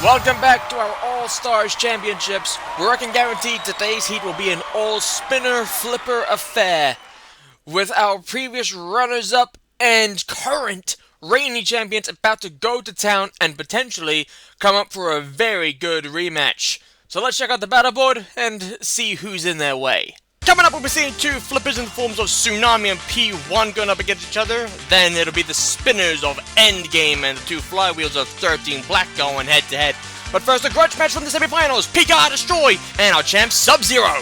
Welcome back to our All-Stars Championships, where I can guarantee today's heat will be an all-spinner flipper affair, with our previous runners-up and current reigning champions about to go to town and potentially come up for a very good rematch. So let's check out the battle board and see who's in their way. Coming up, we'll be seeing two flippers in the forms of Tsunami and P1 going up against each other. Then it'll be the spinners of Endgame and the two flywheels of 13 Black going head-to-head. But first, a grudge match from the semifinals, Pika Destroy and our champ Sub-Zero.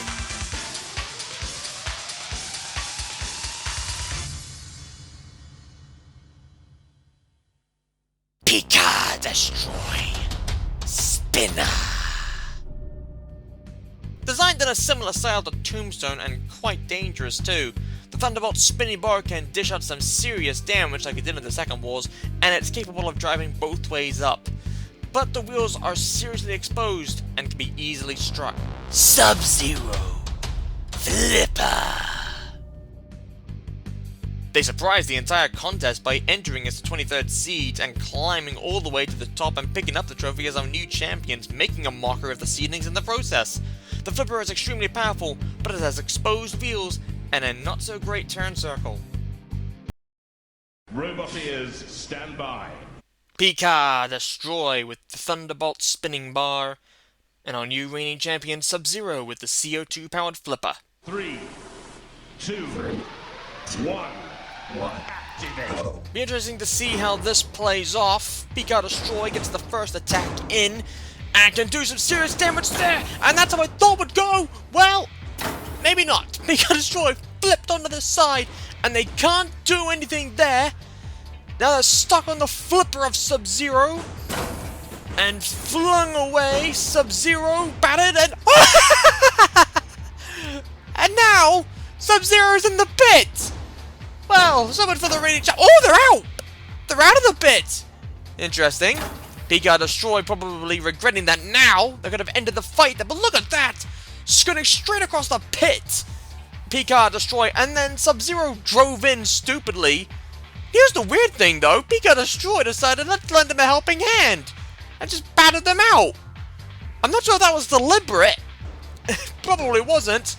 Pika Destroy Spinner. Designed in a similar style to Tombstone and quite dangerous too, the Thunderbolt spinning bar can dish out some serious damage like it did in the second Wars, and it's capable of driving both ways up. But the wheels are seriously exposed and can be easily struck. Sub-Zero Flipper. They surprised the entire contest by entering as the 23rd seed and climbing all the way to the top and picking up the trophy as our new champions, making a mockery of the seedlings in the process. The flipper is extremely powerful, but it has exposed wheels and a not-so-great turn circle. Roboteers, stand by. Pika Destroy with the Thunderbolt spinning bar, and our new reigning champion Sub-Zero with the CO2-powered flipper. 3, 2, 1. Activate. Be interesting to see how this plays off. Pika Destroy gets the first attack in, and can do some serious damage there, and that's how I thought would go! Well, maybe not. Pika Destroy flipped onto the side, and they can't do anything there. Now they're stuck on the flipper of Sub-Zero, and flung away. Sub-Zero battered, and and now Sub-Zero's in the pit. Well, so much for the reigning champ. Oh, they're out! They're out of the pit. Interesting. Pika Destroy probably regretting that now. They could have ended the fight, but look at that! Scooting straight across the pit! Pika Destroy, and then Sub-Zero drove in stupidly. Here's the weird thing though, Pika Destroy decided let's lend them a helping hand, and just battered them out. I'm not sure if that was deliberate. Probably wasn't.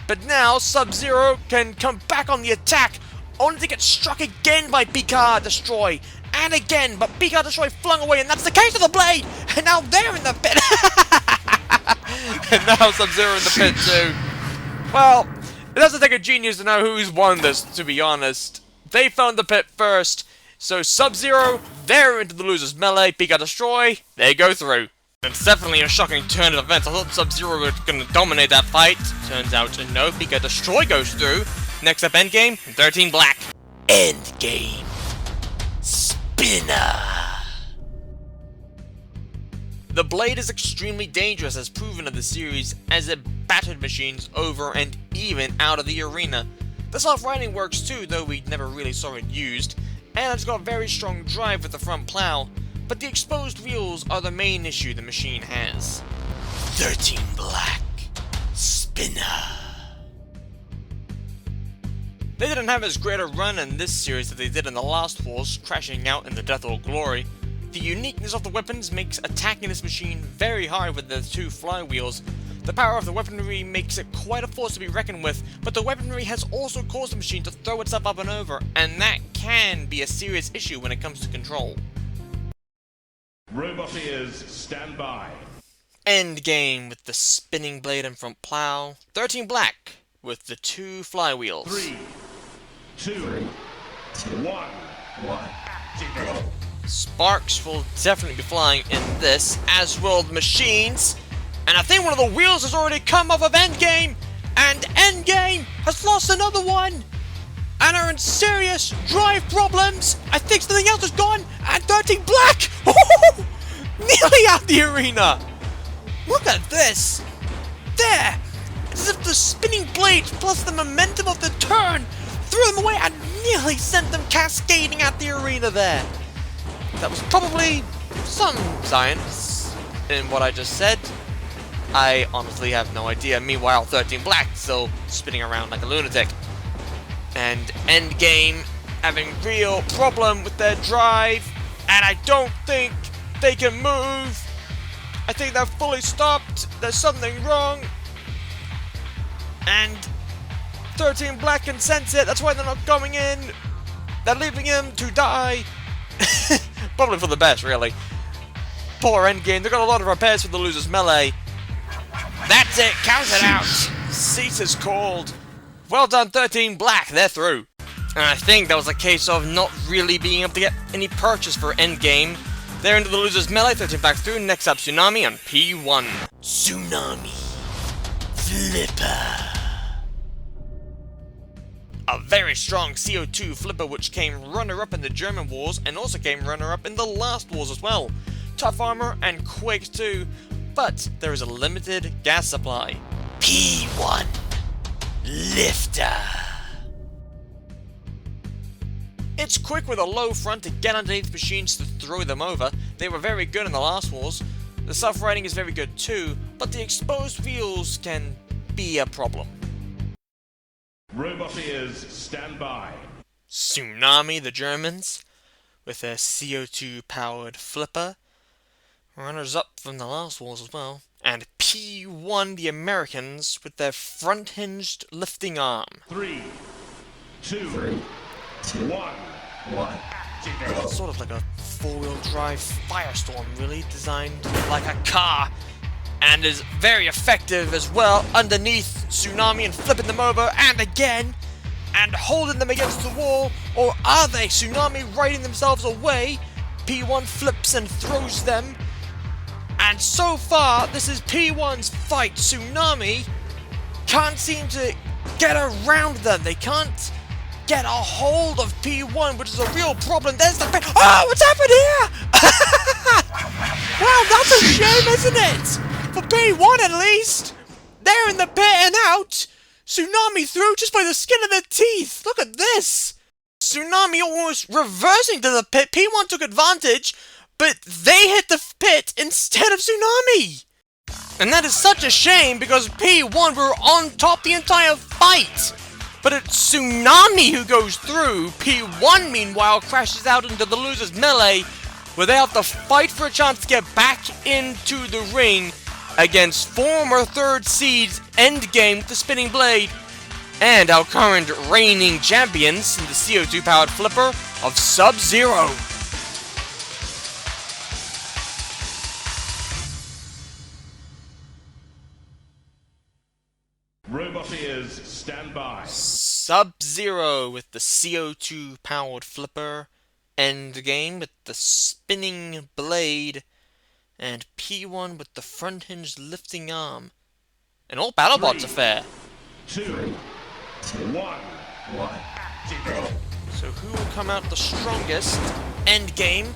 But now Sub-Zero can come back on the attack, only to get struck again by Pika Destroy. And again, but Pika Destroy flung away, and that's the case of the blade! And now they're in the pit! And now Sub-Zero in the pit too. Well, it doesn't take a genius to know who's won this, to be honest. They found the pit first, so Sub-Zero, they're into the loser's melee. Pika Destroy, they go through. It's definitely a shocking turn of events. I thought Sub-Zero was going to dominate that fight. Turns out no, Pika Destroy goes through. Next up, Endgame, 13 Black. Endgame Spinner. The blade is extremely dangerous, as proven in the series, as it battered machines over and even out of the arena. The self-riding works too, though we never really saw it used, and it's got very strong drive with the front plow, but the exposed wheels are the main issue the machine has. 13 Black Spinner. They didn't have as great a run in this series as they did in the last Wars, crashing out in the Death or Glory. The uniqueness of the weapons makes attacking this machine very hard with the two flywheels. The power of the weaponry makes it quite a force to be reckoned with, but the weaponry has also caused the machine to throw itself up and over, and that can be a serious issue when it comes to control. Roboteers, stand by. Endgame with the spinning blade and front plow. 13 Black with the two flywheels. 3, 2, 1. Activate. Sparks will definitely be flying in this, as will the machines. And I think one of the wheels has already come off of Endgame, and Endgame has lost another one, and are in serious drive problems. I think something else is gone, and 13 Black, nearly out the arena. Look at this. There, as if the spinning blades plus the momentum of the turn threw them away and nearly sent them cascading out the arena there. That was probably some science in what I just said. I honestly have no idea. Meanwhile, 13 Black still spinning around like a lunatic. And Endgame having real problem with their drive, and I don't think they can move. I think they're fully stopped. There's something wrong. And 13 Black can sense it. That's why they're not going in. They're leaving him to die. Probably for the best, really. Poor endgame. They've got a lot of repairs for the loser's melee. That's it. Count it out. Cease is called. Well done, 13 Black. They're through. And I think that was a case of not really being able to get any purchase for endgame. They're into the loser's melee. 13 Black through. Next up, Tsunami on P1. Tsunami. Flipper. A very strong CO2 flipper which came runner-up in the German wars and also came runner-up in the last wars as well. Tough armor and quick too, but there is a limited gas supply. P1 Lifter. It's quick with a low front to get underneath machines to throw them over. They were very good in the last wars. The self-riding is very good too, but the exposed wheels can be a problem. Robot ears, stand by. Tsunami, the Germans, with their CO2-powered flipper. Runners-up from the last wars as well. And P1, the Americans, with their front-hinged lifting arm. 3, 2, 1. Activate. Sort of like a four-wheel drive Firestorm, really, designed like a car. And is very effective as well underneath Tsunami and flipping them over and again and holding them against the wall. Or are they? Tsunami riding themselves away. P1 flips and throws them. And so far, this is P1's fight. Tsunami can't seem to get around them. They can't get a hold of P1, which is a real problem. There's the pit. Oh, what's happened here? Wow, that's a shame, isn't it? For P1 at least. They're in the pit and out. Tsunami through just by the skin of their teeth. Look at this. Tsunami almost reversing to the pit. P1 took advantage, but they hit the pit instead of Tsunami. And that is such a shame because P1 were on top the entire fight. But it's Tsunami who goes through. P1, meanwhile, crashes out into the loser's melee, where they have to fight for a chance to get back into the ring against former third seeds Endgame with the spinning blade, and our current reigning champions in the CO2-powered flipper of Sub-Zero. Robot ears, stand by. Sub-Zero with the CO2-powered flipper, Endgame with the spinning blade, and P1 with the front-hinged lifting arm. And all BattleBots are fair. 2, 1. Activate. So who will come out the strongest? Endgame,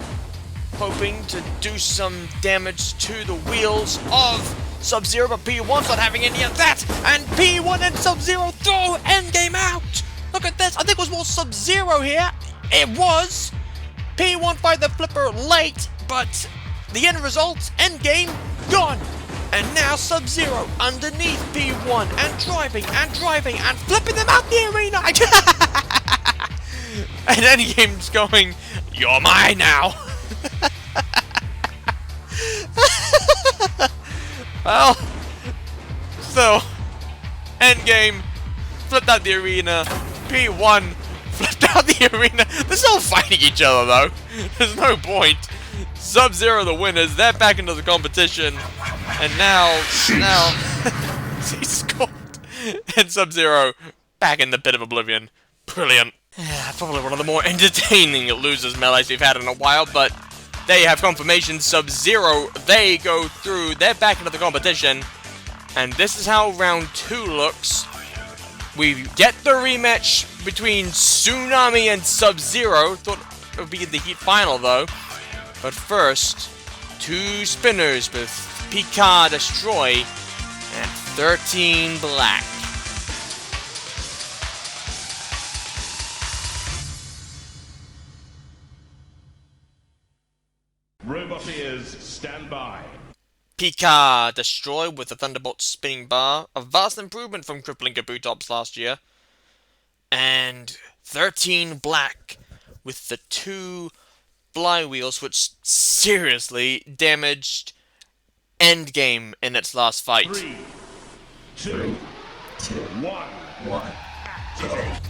hoping to do some damage to the wheels of Sub-Zero, but P1's not having any of that, and P1 and Sub-Zero throw Endgame out! Look at this, I think it was more Sub-Zero here. It was! P1 fired the flipper late, but the end result, Endgame, gone! And now Sub-Zero underneath P1 and driving and flipping them out the arena! And Endgame's going, you're mine now! Well, so, Endgame flipped out the arena, P1 flipped out the arena. They're still fighting each other though. There's no point. Sub-Zero the winners, they're back into the competition. And now, he's called. And Sub-Zero back in the pit of oblivion. Brilliant. Yeah, probably one of the more entertaining losers melees we've had in a while, but they have confirmation. Sub-Zero, they go through, they're back into the competition. And this is how round 2 looks. We get the rematch between Tsunami and Sub-Zero. Thought it would be the heat final though. But first, 2 spinners with Picard Destroy and 13 Black. Robot ears, stand by. Picard Destroy with the Thunderbolt spinning bar, a vast improvement from crippling Kabutops last year. And 13 Black with the 2 flywheels, which seriously damaged endgame in its last fight. 3, 2, 1.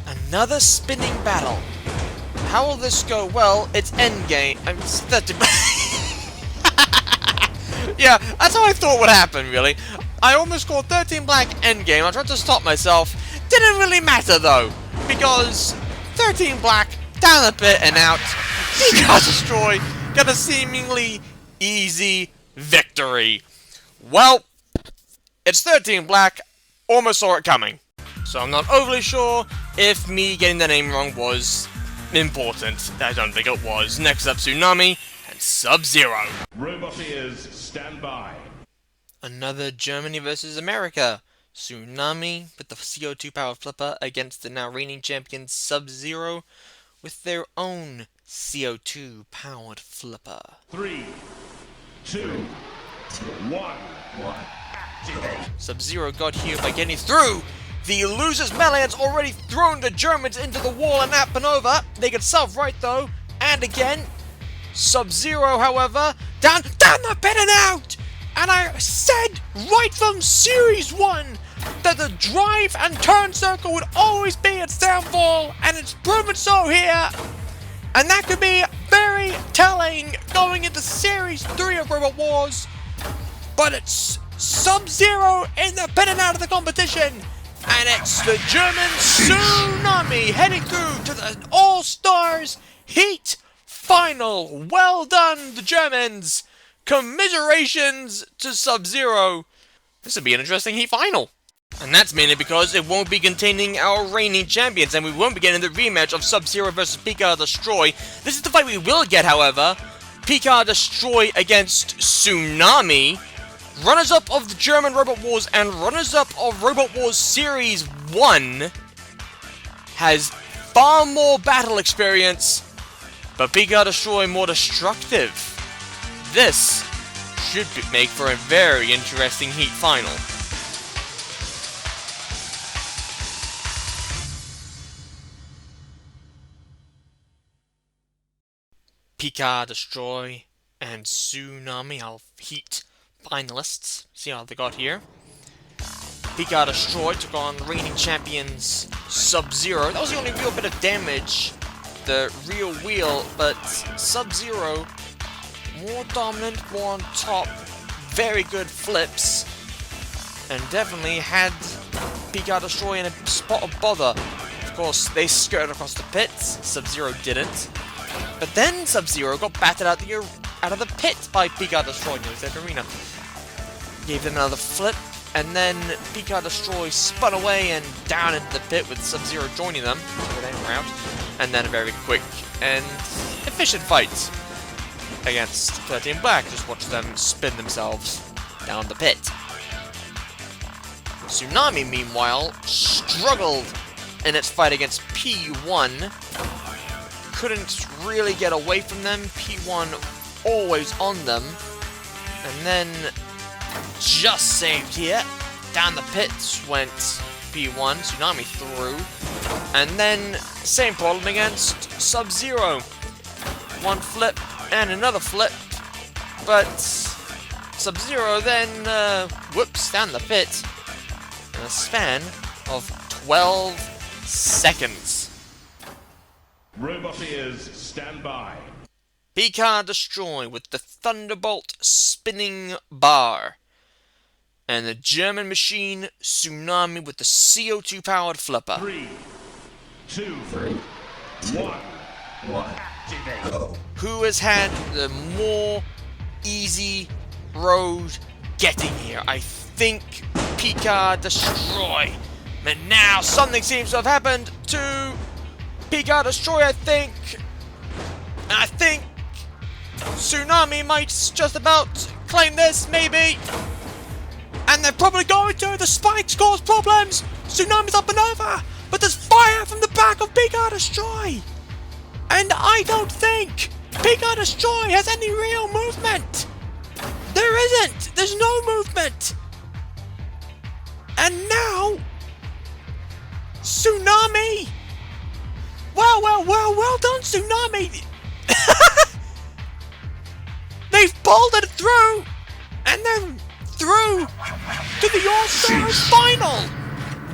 Another spinning battle. How will this go? Well, it's endgame. I'm yeah, that's how I thought would happen, really. I almost scored 13 black endgame. I tried to stop myself. Didn't really matter, though, because 13 black, down the pit and out. He got destroyed. Got a seemingly easy victory. Well, it's 13 black. Almost saw it coming. So I'm not overly sure if me getting the name wrong was important. I don't think it was. Next up, Tsunami and Sub-Zero. Roboteers, stand by. Another Germany versus America. Tsunami with the CO2 powered flipper against the now reigning champion Sub-Zero with their own CO2 powered flipper. 3, 2, 1. Sub-Zero got here by getting through. The loser's melee has already thrown the Germans into the wall and up and over. They get self-right though, and again. Sub-Zero, however, down the pit and out! And I said right from Series 1 that the drive and turn circle would always be its downfall, and it's proven so here. And that could be very telling going into Series 3 of Robot Wars. But it's Sub-Zero in the pit and out of the competition. And it's the German Tsunami heading through to the All-Stars Heat Final. Well done, the Germans. Commiserations to Sub-Zero. This would be an interesting Heat Final. And that's mainly because it won't be containing our reigning champions, and we won't be getting the rematch of Sub-Zero versus Pika Destroy. This is the fight we will get, however. Pika Destroy against Tsunami. Runners-up of the German Robot Wars and runners-up of Robot Wars Series 1 has far more battle experience, but Pika Destroy more destructive. This should make for a very interesting Heat Final. Pika Destroy and Tsunami, our Heat finalists. See how they got here. Pika Destroy took on reigning champions Sub-Zero. That was the only real bit of damage, the real wheel, but Sub-Zero more dominant, more on top, very good flips, and definitely had Pika Destroy in a spot of bother. Of course, they skirted across the pits, Sub-Zero didn't. But then Sub-Zero got battered out of the pit by Pika Destroy in the arena. Gave them another flip, and then Pika Destroy spun away and down into the pit with Sub-Zero joining them. So they were out. And then a very quick and efficient fight against 13 Black. Just watch them spin themselves down the pit. Tsunami, meanwhile, struggled in its fight against P1. Couldn't really get away from them. P1 always on them. And then just saved here. Down the pits went P1. Tsunami through. And then same problem against Sub-Zero. One flip and another flip. But Sub-Zero then whoops down the pit in a span of 12 seconds. Roboteers, stand by. Pika Destroy with the Thunderbolt spinning bar. And the German machine Tsunami with the CO2 powered flipper. 3, 2, 1. Activate. Who has had the more easy road getting here? I think Pika Destroy. But now something seems to have happened to Pika Destroy, I think. And I think Tsunami might just about claim this, maybe. And they're probably going to. The spikes cause problems. Tsunami's up and over. But there's fire from the back of Pika Destroy. And I don't think Pika Destroy has any real movement. There isn't. There's no movement. And now Tsunami. Well done, Tsunami. They've pulled it through, and they're through to the All-Stars Final!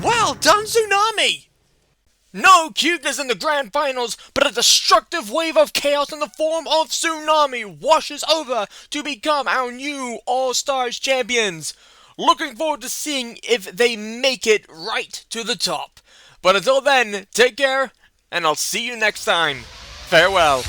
Well done, Tsunami! No cuteness in the grand finals, but a destructive wave of chaos in the form of Tsunami washes over to become our new All-Stars champions. Looking forward to seeing if they make it right to the top. But until then, take care, and I'll see you next time. Farewell.